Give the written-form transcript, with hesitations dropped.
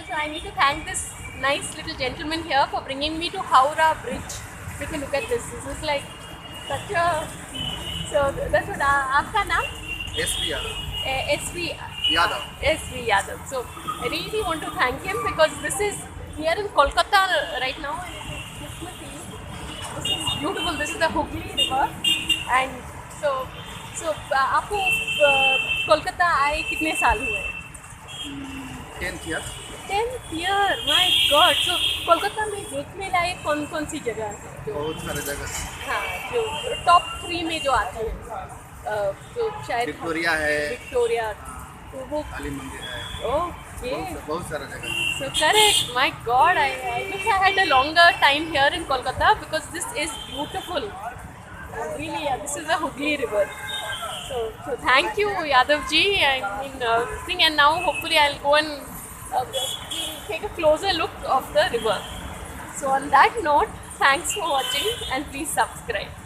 so I need to thank this nice little gentleman here for bringing me to Howrah Bridge. Take a look at this. This is like such a. So that's what. आपका नाम? SV SV. Yadav. SV Yadav. So I really want to thank him because this is here in Kolkata right now. And it's Christmas Eve. This is beautiful. This is the Hooghly River, and so आपको कोलकाता आए कितने साल हुए? 10th year. 10th year. My God. So Kolkata में देखने लायक कौन कौन सी जगह है? बहुत सारे जगह. हाँ, जो टॉप 3 में जो आती है, जो शायद विक्टोरिया है. विक्टोरिया, तो वो काली मंदिर है. ओके. बहुत सारा जगह. So correct. My God, I wish I had a longer time here in Kolkata because this is beautiful. Really, yeah, this is the Hooghly River. So thank you, Yadav ji. I mean, thing, and now hopefully I'll go and take a closer look of the river. So on that note, thanks for watching and please subscribe.